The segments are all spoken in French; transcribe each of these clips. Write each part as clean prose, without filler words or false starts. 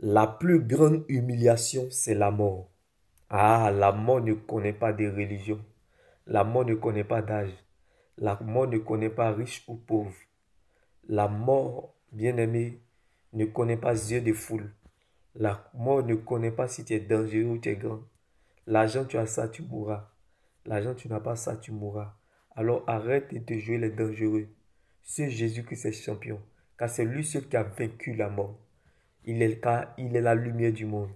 La plus grande humiliation, c'est la mort. Ah, la mort ne connaît pas de religion. La mort ne connaît pas d'âge. La mort ne connaît pas riche ou pauvre. La mort, bien-aimé, ne connaît pas yeux de foule. La mort ne connaît pas si tu es dangereux ou tu es grand. L'argent, tu as ça, tu mourras. L'argent, tu n'as pas ça, tu mourras. Alors arrête de te jouer les dangereux. C'est Jésus qui est champion, car c'est lui seul qui a vaincu la mort. Car il est la lumière du monde.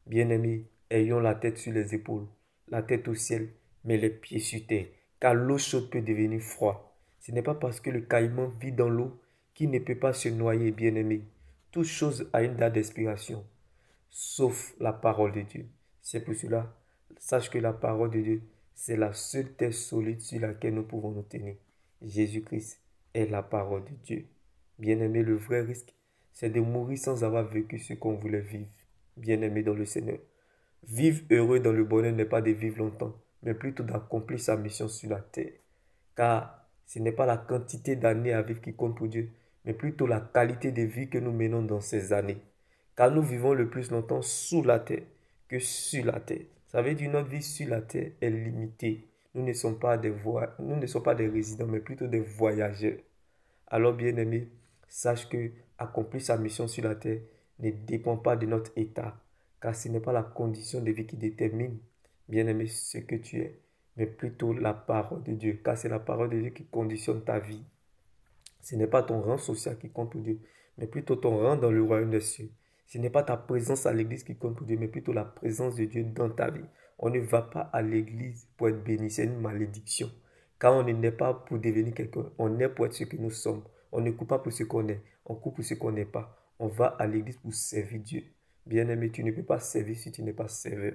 Bien-aimés, ayons la tête sur les épaules, la tête au ciel, mais les pieds sur terre, car l'eau chaude peut devenir froid. Ce n'est pas parce que le caïman vit dans l'eau qu'il ne peut pas se noyer, bien-aimé. Toute chose a une date d'expiration, sauf la parole de Dieu. C'est pour cela, sache que la parole de Dieu, c'est la seule terre solide sur laquelle nous pouvons nous tenir. Jésus-Christ est la parole de Dieu. Bien-aimé, le vrai risque, c'est de mourir sans avoir vécu ce qu'on voulait vivre. Bien-aimé dans le Seigneur. Vivre heureux dans le bonheur n'est pas de vivre longtemps, mais plutôt d'accomplir sa mission sur la terre. Car ce n'est pas la quantité d'années à vivre qui compte pour Dieu, mais plutôt la qualité de vie que nous menons dans ces années. Car nous vivons le plus longtemps sous la terre que sur la terre. Ça veut dire que notre vie sur la terre est limitée. Nous ne sommes pas des résidents, mais plutôt des voyageurs. Alors, bien-aimé, sache que accomplir sa mission sur la terre ne dépend pas de notre état, car ce n'est pas la condition de vie qui détermine, bien-aimé, ce que tu es, mais plutôt la parole de Dieu, car c'est la parole de Dieu qui conditionne ta vie. Ce n'est pas ton rang social qui compte pour Dieu, mais plutôt ton rang dans le royaume des cieux. Ce n'est pas ta présence à l'église qui compte pour Dieu, mais plutôt la présence de Dieu dans ta vie. On ne va pas à l'église pour être béni, c'est une malédiction. Car on n'est pas pour devenir quelqu'un, on est pour être ce que nous sommes. On ne court pas pour ce qu'on est, on court pour ce qu'on n'est pas. On va à l'église pour servir Dieu. Bien-aimé, tu ne peux pas servir si tu n'es pas serveur.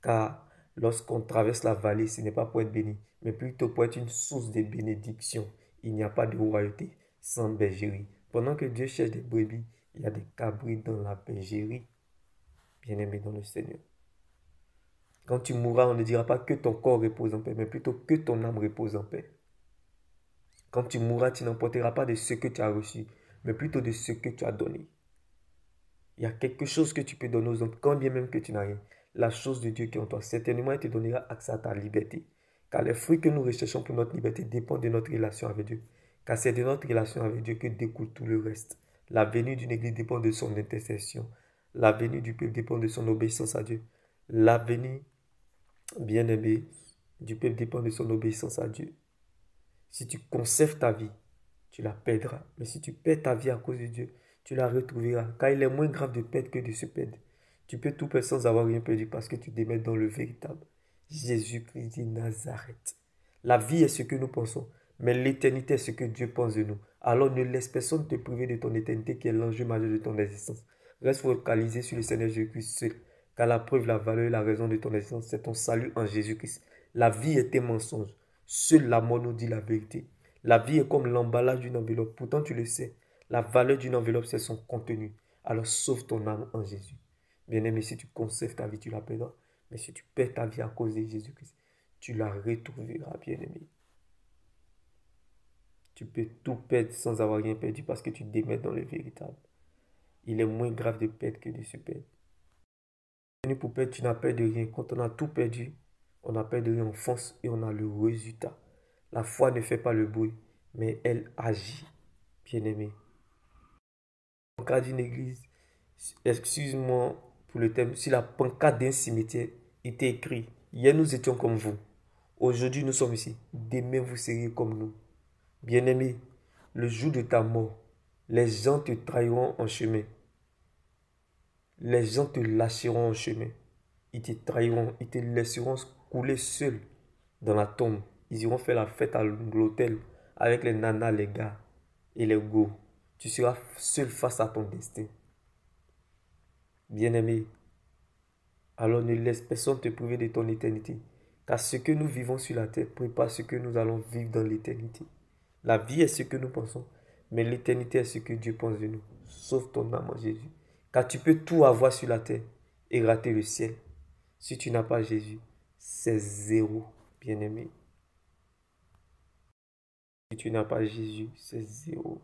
Car lorsqu'on traverse la vallée, ce n'est pas pour être béni, mais plutôt pour être une source de bénédiction. Il n'y a pas de royauté sans bergerie. Pendant que Dieu cherche des brebis, il y a des cabris dans la bergerie. Bien-aimé dans le Seigneur. Quand tu mourras, on ne dira pas que ton corps repose en paix, mais plutôt que ton âme repose en paix. Quand tu mourras, tu n'emporteras pas de ce que tu as reçu, mais plutôt de ce que tu as donné. Il y a quelque chose que tu peux donner aux autres, quand bien même que tu n'as rien. La chose de Dieu qui est en toi, certainement, elle te donnera accès à ta liberté. Car les fruits que nous recherchons pour notre liberté dépendent de notre relation avec Dieu. Car c'est de notre relation avec Dieu que découle tout le reste. La venue d'une église dépend de son intercession. La venue du peuple dépend de son obéissance à Dieu. La venue, bien-aimé, du peuple dépend de son obéissance à Dieu. Si tu conserves ta vie, tu la perdras. Mais si tu perds ta vie à cause de Dieu, tu la retrouveras. Car il est moins grave de perdre que de se perdre. Tu peux tout perdre sans avoir rien perdu parce que tu démets dans le véritable. Jésus-Christ de Nazareth. La vie est ce que nous pensons, mais l'éternité est ce que Dieu pense de nous. Alors ne laisse personne te priver de ton éternité qui est l'enjeu majeur de ton existence. Reste focalisé sur le Seigneur Jésus-Christ seul. Car la preuve, la valeur et la raison de ton existence, c'est ton salut en Jésus-Christ. La vie est un mensonge. Seule la mort nous dit la vérité. La vie est comme l'emballage d'une enveloppe. Pourtant, tu le sais. La valeur d'une enveloppe, c'est son contenu. Alors, sauve ton âme en Jésus. Bien-aimé, si tu conserves ta vie, tu la perdras. Mais si tu perds ta vie à cause de Jésus-Christ, tu la retrouveras, bien-aimé. Tu peux tout perdre sans avoir rien perdu parce que tu démets dans le véritable. Il est moins grave de perdre que de se perdre. Pour perdre, tu n'as peur de rien. Quand on a tout perdu, on a peur de rien, on fonce et on a le résultat. La foi ne fait pas le bruit, mais elle agit, bien-aimé. En cas d'une église, excuse-moi pour le thème, si la pancarte d'un cimetière était écrit, hier nous étions comme vous, aujourd'hui nous sommes ici, demain vous serez comme nous. Bien-aimé, le jour de ta mort, les gens te trahiront en chemin. Les gens te lâcheront en chemin. Ils te trahiront, ils te laisseront couler seul dans la tombe. Ils iront faire la fête à l'hôtel avec les nanas, les gars et les go. Tu seras seul face à ton destin. Bien-aimé, alors ne laisse personne te priver de ton éternité. Car ce que nous vivons sur la terre prépare ce que nous allons vivre dans l'éternité. La vie est ce que nous pensons, mais l'éternité est ce que Dieu pense de nous. Sauve ton âme en Jésus. Car tu peux tout avoir sur la terre et rater le ciel. Si tu n'as pas Jésus, c'est zéro, bien-aimé. Si tu n'as pas Jésus, c'est zéro.